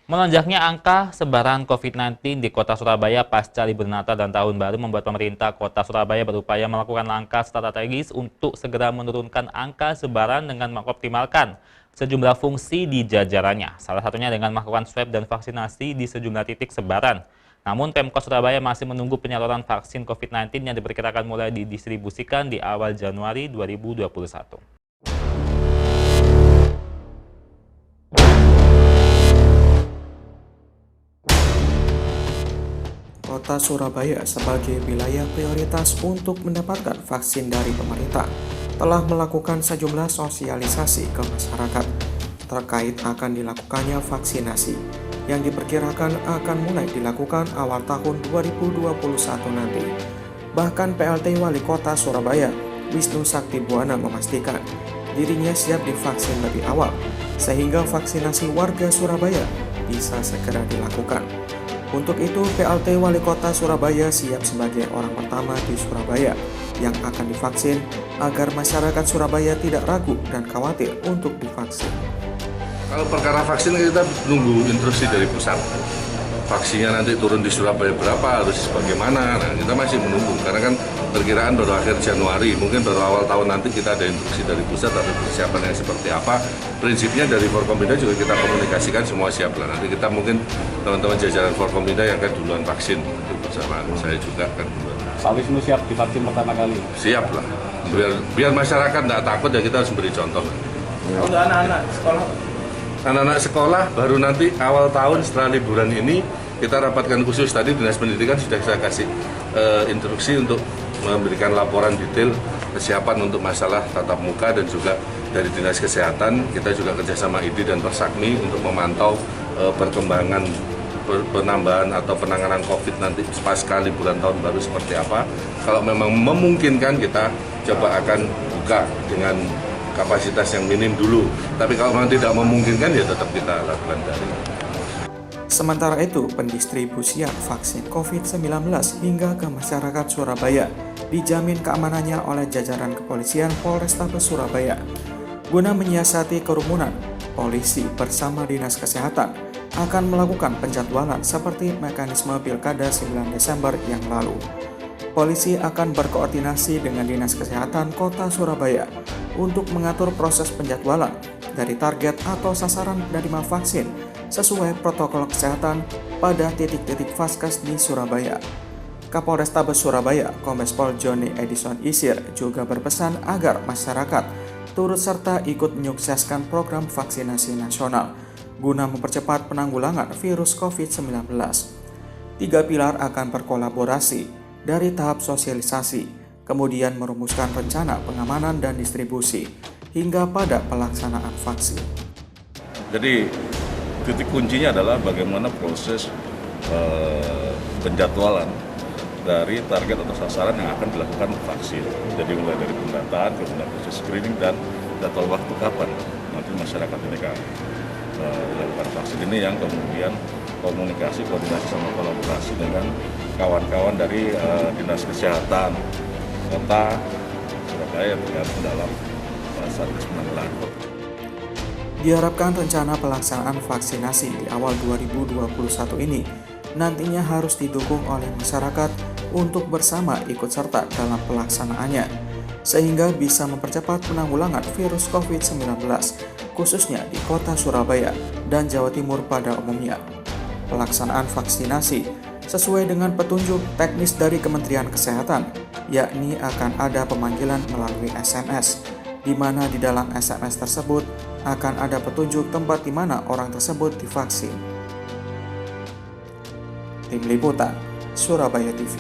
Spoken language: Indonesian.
Melonjaknya angka sebaran COVID-19 di kota Surabaya pasca libur Natal dan Tahun Baru membuat pemerintah kota Surabaya berupaya melakukan langkah strategis untuk segera menurunkan angka sebaran dengan mengoptimalkan sejumlah fungsi di jajarannya. Salah satunya dengan melakukan swab dan vaksinasi di sejumlah titik sebaran. Namun Pemkot Surabaya masih menunggu penyaluran vaksin COVID-19 yang diperkirakan mulai didistribusikan di awal Januari 2021. Kota Surabaya sebagai wilayah prioritas untuk mendapatkan vaksin dari pemerintah telah melakukan sejumlah sosialisasi ke masyarakat terkait akan dilakukannya vaksinasi yang diperkirakan akan mulai dilakukan awal tahun 2021 nanti. Bahkan PLT Wali Kota Surabaya, Wisnu Sakti Buwana memastikan dirinya siap divaksin lebih awal sehingga vaksinasi warga Surabaya bisa segera dilakukan. Untuk itu, PLT Wali Kota Surabaya siap sebagai orang pertama di Surabaya yang akan divaksin agar masyarakat Surabaya tidak ragu dan khawatir untuk divaksin. Kalau perkara vaksin kita nunggu instruksi dari pusat. Vaksinnya nanti turun di Surabaya berapa, harus bagaimana, nah kita masih menunggu. Karena kan perkiraan baru akhir Januari, mungkin baru awal tahun nanti kita ada instruksi dari pusat atau persiapan yang seperti apa. Prinsipnya dari Forkompinda juga kita komunikasikan semua siap lah. Nanti kita mungkin teman-teman jajaran Forkompinda yang akan duluan vaksin. Nanti bersama saya juga akan duluan. Pak Wisnu siap divaksin pertama kali? Siap lah. Biar masyarakat tidak takut ya kita harus beri contoh. Untuk anak-anak sekolah? Anak-anak sekolah baru nanti awal tahun setelah liburan ini kita rapatkan khusus. Tadi Dinas Pendidikan sudah saya kasih instruksi untuk memberikan laporan detail kesiapan untuk masalah tatap muka, dan juga dari Dinas Kesehatan kita juga kerjasama ID dan Persakmi untuk memantau perkembangan penambahan atau penanganan COVID nanti pasca liburan tahun baru seperti apa. Kalau memang memungkinkan kita coba akan buka dengan kapasitas yang minim dulu. Tapi kalau memang tidak memungkinkan ya tetap kita lakukan daring. Sementara itu, pendistribusian vaksin COVID-19 hingga ke masyarakat Surabaya dijamin keamanannya oleh jajaran kepolisian Polrestabes Surabaya. Guna menyiasati kerumunan, polisi bersama Dinas Kesehatan akan melakukan penjadwalan seperti mekanisme Pilkada 9 Desember yang lalu. Polisi akan berkoordinasi dengan Dinas Kesehatan Kota Surabaya untuk mengatur proses penjadwalan dari target atau sasaran penerima vaksin sesuai protokol kesehatan pada titik-titik vaskes di Surabaya. Kapolrestabes Surabaya, Kombes Pol Joni Edison Isir juga berpesan agar masyarakat turut serta ikut menyukseskan program vaksinasi nasional guna mempercepat penanggulangan virus COVID-19. 3 pilar akan berkolaborasi dari tahap sosialisasi, kemudian merumuskan rencana pengamanan dan distribusi, hingga pada pelaksanaan vaksin. Jadi titik kuncinya adalah bagaimana proses penjadwalan dari target atau sasaran yang akan dilakukan vaksin. Jadi mulai dari pendataan, kemudian proses screening, dan jadwal waktu kapan nanti masyarakat ini akan dilakukan vaksin ini, yang kemudian komunikasi, koordinasi sama kolaborasi dengan kawan-kawan dari Dinas Kesehatan Kota Surabaya yang tergabung dalam Satgas Penanggulangan COVID. Diharapkan rencana pelaksanaan vaksinasi di awal 2021 ini nantinya harus didukung oleh masyarakat untuk bersama ikut serta dalam pelaksanaannya, sehingga bisa mempercepat penanggulangan virus COVID-19, khususnya di kota Surabaya dan Jawa Timur pada umumnya. Pelaksanaan vaksinasi sesuai dengan petunjuk teknis dari Kementerian Kesehatan, yakni akan ada pemanggilan melalui SMS, di mana di dalam SMS tersebut akan ada petunjuk tempat di mana orang tersebut divaksin. Tim Liputan, Surabaya TV.